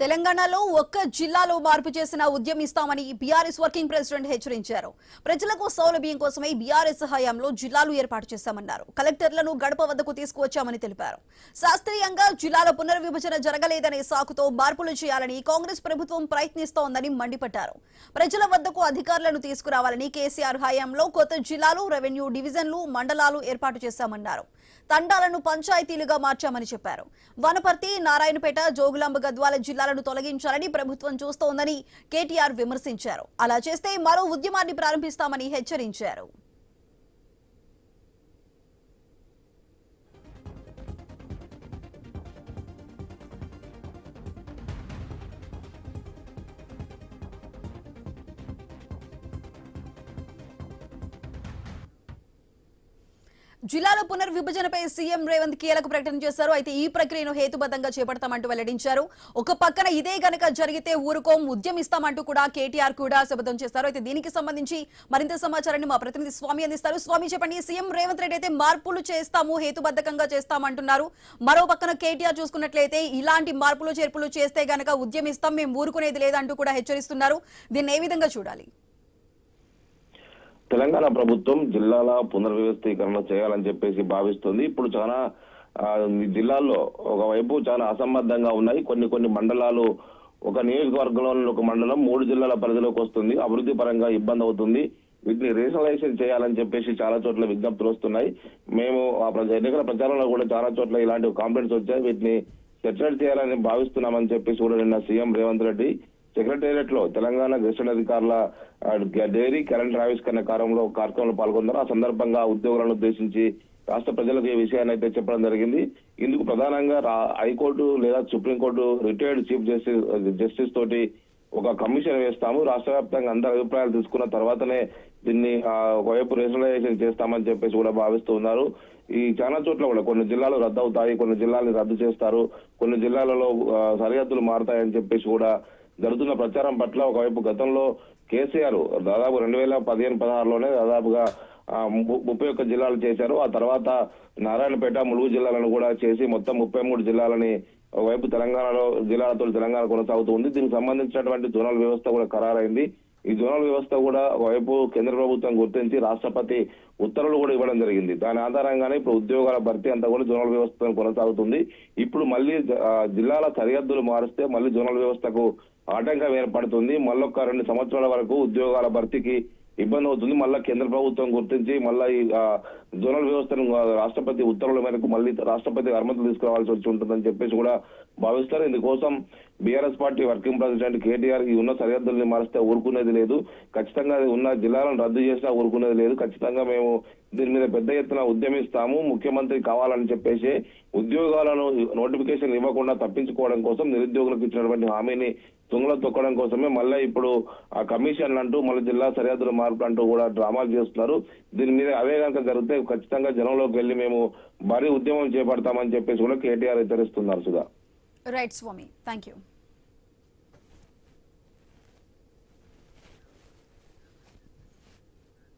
తెలంగాణలో ఒక్క జిల్లాలో మార్పు చేసిన ఉద్యమిస్తామని బీఆర్ఎస్ వర్కింగ్ ప్రెసిడెంట్ హెచ్చరించారు. ప్రజలకు సౌలభ్యం కోసమే బీఆర్ఎస్ హయాంలో జిల్లాలు ఏర్పాటు చేశామన్నారు. కలెక్టర్లను గడప వద్దకు తీసుకువచ్చామని తెలిపారు. శాస్త్రీయంగా జిల్లాల పునర్విభజన జరగలేదనే సాకుతో మార్పులు చేయాలని కాంగ్రెస్ ప్రభుత్వం ప్రయత్నిస్తోందని మండిపడ్డారు. ప్రజల వద్దకు అధికారులను తీసుకురావాలని కేసీఆర్ హయాంలో కొత్త జిల్లాలు, రెవెన్యూ డివిజన్లు, మండలాలు ఏర్పాటు చేశామన్నారు. తండాలను పంచాయతీలుగా మార్చామని చెప్పారు. వనపర్తి, నారాయణపేట, జోగులాంబ, గద్వాల జిల్లాలను తొలగించాలని ప్రభుత్వం చూస్తోందని కేటీఆర్ విమర్శించారు. అలా చేస్తే మరో ఉద్యమాన్ని ప్రారంభిస్తామని హెచ్చరించారు. జిల్లాల పునర్విభజనపై సీఎం రేవంత్ కీలక ప్రకటన చేశారు. అయితే ఈ ప్రక్రియను హేతుబద్ధంగా చేపడతామంటూ వెల్లడించారు. ఒక పక్కన ఇదే గనక జరిగితే ఊరుకోం, ఉద్యమిస్తామంటూ కూడా కేటీఆర్ కూడా శపథం చేశారు. అయితే దీనికి సంబంధించి మరింత సమాచారాన్ని మా ప్రతినిధి స్వామి అందిస్తారు. స్వామి, చెప్పండి. సీఎం రేవంత్ రెడ్డి అయితే మార్పులు చేస్తాము, హేతుబద్ధంగా చేస్తామంటున్నారు. మరో పక్కన కేటీఆర్ చూసుకున్నట్లయితే ఇలాంటి మార్పులు చేర్పులు చేస్తే గనక ఉద్యమిస్తాం, మేము ఊరుకునేది లేదంటూ కూడా హెచ్చరిస్తున్నారు. దీన్ని ఏ విధంగా చూడాలి? తెలంగాణ ప్రభుత్వం జిల్లాల పునర్వ్యవస్థీకరణ చేయాలని చెప్పేసి భావిస్తుంది. ఇప్పుడు చాలా జిల్లాల్లో ఒకవైపు చాలా అసంబద్ధంగా ఉన్నాయి. కొన్ని మండలాలు, ఒక నియోజకవర్గంలో ఒక మండలం 3 జిల్లాల పరిధిలోకి వస్తుంది. అభివృద్ధి పరంగా ఇబ్బంది అవుతుంది. వీటిని రీజనలైజేషన్ చేయాలని చెప్పేసి చాలా చోట్ల విజ్ఞప్తులు వస్తున్నాయి. మేము ఎన్నికల ప్రచారంలో కూడా చాలా చోట్ల ఇలాంటి కాంప్లైంట్స్ వచ్చాయి. వీటిని సెటిల్ చేయాలని భావిస్తున్నామని చెప్పేసి కూడా నిన్న సీఎం రేవంత్ రెడ్డి సెక్రటేరియట్ లో తెలంగాణ గెస్టెడ్ అధికారుల డైరీ క్యాలెండర్ ఆవిష్కరణ కార్యక్రమంలో పాల్గొన్నారు. ఆ సందర్భంగా ఉద్యోగులను ఉద్దేశించి రాష్ట్ర ప్రజలకు ఈ విషయాన్ని అయితే చెప్పడం జరిగింది. ఇందుకు ప్రధానంగా హైకోర్టు లేదా సుప్రీంకోర్టు రిటైర్డ్ చీఫ్ జస్టిస్ తోటి ఒక కమిషన్ వేస్తాము. రాష్ట్ర వ్యాప్తంగా అందరి అభిప్రాయాలు తీసుకున్న తర్వాతనే దీన్ని ఒకవైపు రేషనలైజేషన్ చేస్తామని చెప్పేసి కూడా భావిస్తూ ఉన్నారు. ఈ చాలా చోట్ల కూడా కొన్ని జిల్లాలు రద్దు అవుతాయి, కొన్ని జిల్లాలను రద్దు చేస్తారు, కొన్ని జిల్లాలలో సరిహద్దులు మారుతాయని చెప్పేసి కూడా జరుగుతున్న ప్రచారం పట్ల ఒకవైపు గతంలో కేసీఆర్ దాదాపు 2015-16లోనే దాదాపుగా 31 జిల్లాలు చేశారు. ఆ తర్వాత నారాయణపేట, ములుగు జిల్లాలను కూడా చేసి మొత్తం 33 జిల్లాలని ఒకవైపు తెలంగాణలో జిల్లాలతో తెలంగాణ కొనసాగుతుంది. దీనికి సంబంధించినటువంటి జోనల్ వ్యవస్థ కూడా ఖరారైంది. ఈ జోనల్ వ్యవస్థ కూడా ఒకవైపు కేంద్ర ప్రభుత్వం గుర్తించి రాష్ట్రపతి ఉత్తర్వులు కూడా ఇవ్వడం జరిగింది. దాని ఆధారంగానే ఇప్పుడు ఉద్యోగాల భర్తీ అంతా కూడా జోనల్ వ్యవస్థ కొనసాగుతుంది. ఇప్పుడు మళ్ళీ జిల్లాల సరిహద్దులు మారిస్తే మళ్ళీ జోనల్ వ్యవస్థకు ఆటంకం ఏర్పడుతుంది. మళ్ళొక్క 2 సంవత్సరాల వరకు ఉద్యోగాల భర్తీకి ఇబ్బంది అవుతుంది. మళ్ళా కేంద్ర ప్రభుత్వం గుర్తించి మళ్ళా ఈ జోనల్ వ్యవస్థను రాష్ట్రపతి ఉత్తర్వుల మేరకు మళ్ళీ రాష్ట్రపతి అనుమతులు తీసుకురావాల్సి వచ్చి ఉంటుందని చెప్పేసి కూడా భావిస్తారు. ఇందుకోసం BRS party working president KTR ఈ ఉన్న సరిహద్దుల్ని మారిస్తే ఊరుకునేది లేదు, ఖచ్చితంగా ఉన్న జిల్లాలను రద్దు చేసినా ఊరుకునేది లేదు, ఖచ్చితంగా మేము దీని మీద పెద్ద ఎత్తున ఉద్యమిస్తాము, ముఖ్యమంత్రి కావాలని చెప్పేసి ఉద్యోగాలను నోటిఫికేషన్ ఇవ్వకుండా తప్పించుకోవడం కోసం నిరుద్యోగులకు ఇచ్చినటువంటి హామీని తుంగలో తొక్కడం కోసమే మళ్ళీ ఇప్పుడు ఆ కమిషన్లు అంటూ మళ్ళీ జిల్లా సరిహద్దుల మార్పు అంటూ కూడా డ్రామాలు చేస్తున్నారు. దీని మీద అవే కనుక జరిగితే ఖచ్చితంగా జనంలోకి వెళ్లి మేము భారీ ఉద్యమం చేపడతామని చెప్పేసి కూడా కేటీఆర్ హెచ్చరిస్తున్నారు. Sudha. Right Swami, thank you.